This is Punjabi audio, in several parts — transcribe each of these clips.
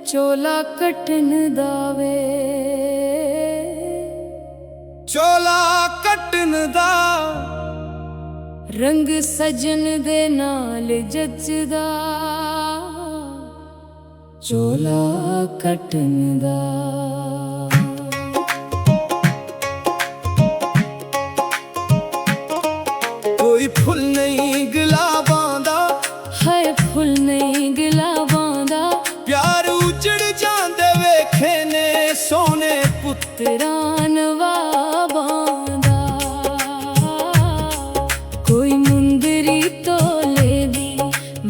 ਚੋਲਾ ਕੱਟਣ ਦਾ ਵੇ, ਚੋਲਾ ਕੱਟਣ ਦਾ ਰੰਗ ਸਜਣ ਦੇ ਨਾਲ ਜੱਚਦਾ, ਚੋਲਾ ਕੱਟਣ ਦਾ। ਕੋਈ ਫੁੱਲ ਨਹੀਂ ਗੁਲਾਬਾਂ ਦਾ, ਹਾਏ ਫੁੱਲ ਨਹੀਂ ਗੁਲਾਬਾਂ ਦਾ, ਪਿਆਰ ਉਜੜ ਜਾਂਦੇ ਵੇਖੇ ਨੇ ਸੋਹਣੇ ਪੁੱਤਰਾਂ ਨਵਾਬਾਂ ਦਾ। ਕੋਈ ਮੁੰਦਰੀ ਤੋਲੇ ਦੀ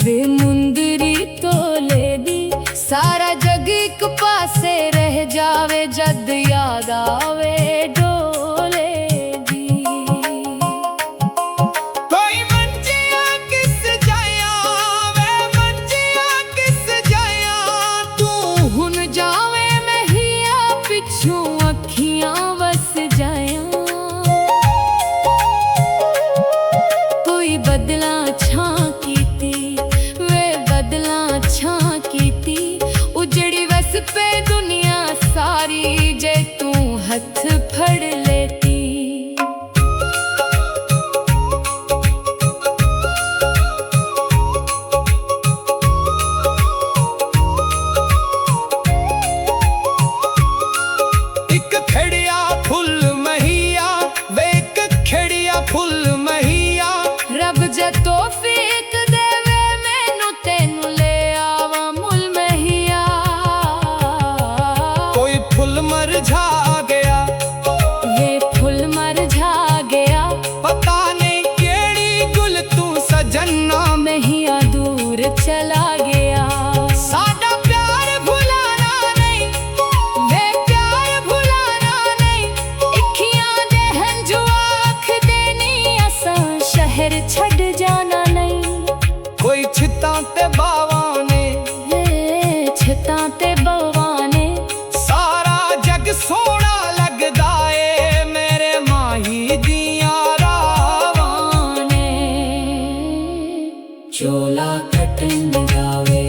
ਵੇ ਮੁੰਦਰੀ ਤੋਲੇ ਦੀ, ਸਾਰਾ ਜਗ ਇੱਕ ਪਾਸੇ ਰਹਿ ਜਾਵੇ ਜਦ ਯਾਦ ਆਵੇ ਡੋਲੇ ਦੀ। ਕੋਈ ਮੰਜਿਆ ਕਿਸ ਜਾਇਆ ਵੇ ਮੰਜਿਆ ਕਿਸ ਜਾਇਆ, ਤੂੰ ਹੁਣ ਜਾਵੇਂ ਮਹੀਆ ਪਿੱਛੋਂ ਅੱਖੀਆਂ ਵਸ ਜਾਇਆ। ਕੋਈ ਬਦਲਾਂ ਛਾਂ ਕੀਤੀ ਵੇ ਬਦਲਾਂ ਛਾਂ ਕੀਤੀ, ਉਜੜੀ ਵਸ ਪੇ ਦੁਨੀਆ ਸਾਰੀ ਜੇ ਤੂੰ ਹੱਥ ਫੜ ਲੈਤੀ। ਇੱਕ ਖੜਿਆ ਫੁੱਲ ਮਹੀਆ ਵੇ ਇੱਕ ਖੜਿਆ ਫੁੱਲ ਮਹੀਆ, ਰੱਬ ਜੇ ਤੋਫੀਕ ਦੇਵੇ ਮੈਨੂੰ ਤੈਨੂੰ ਲੈ ਆਵਾਂ ਮੁੱਲ ਮਹੀਆ। ਕੋਈ ਫੁੱਲ ਮਰਝਾ ਗਿਆ ਵੇ ਫੁੱਲ ਮਰਝਾ ਗਿਆ, ਪਤਾ ਨਹੀਂ ਕਿਹੜੀ ਗੁਲ ਤੂੰ ਸਜਣਾ ਮਹੀਆ ਦੂਰ ਚਲਾ ਗਿਆ। ਸਾਡਾ ਪਿਆਰ ਭੁਲਾਣਾ ਨਹੀਂ ਵੇ ਪਿਆਰ ਭੁਲਾਣਾ ਨਹੀਂ, ਅੱਖੀਆਂ ਦੇ ਹੰਝੂ ਆਖਦੇ ਨੀ ਅਸਾਂ ਸ਼ਹਿਰ ਛੱਡ ਜਾਣਾ ਨਹੀਂ। ਕੋਈ ਛਿੱਤਾਂ ਤੇ ਬਾਵਾਂ ਨੇ ਵੇ ਛੱਤਾਂ ਤੇ ਬਵਾਂ ਨੇ, ਸਾਰਾ ਜੱਗ ਸੋਹਣਾ ਲੱਗਦਾ ਏ ਮੇਰੇ ਮਾਹੀ ਦੀਆਂ ਰਾਵਾਂ ਚੋਲਾ ਕੱਟਣ ਦਾ ਵੇ।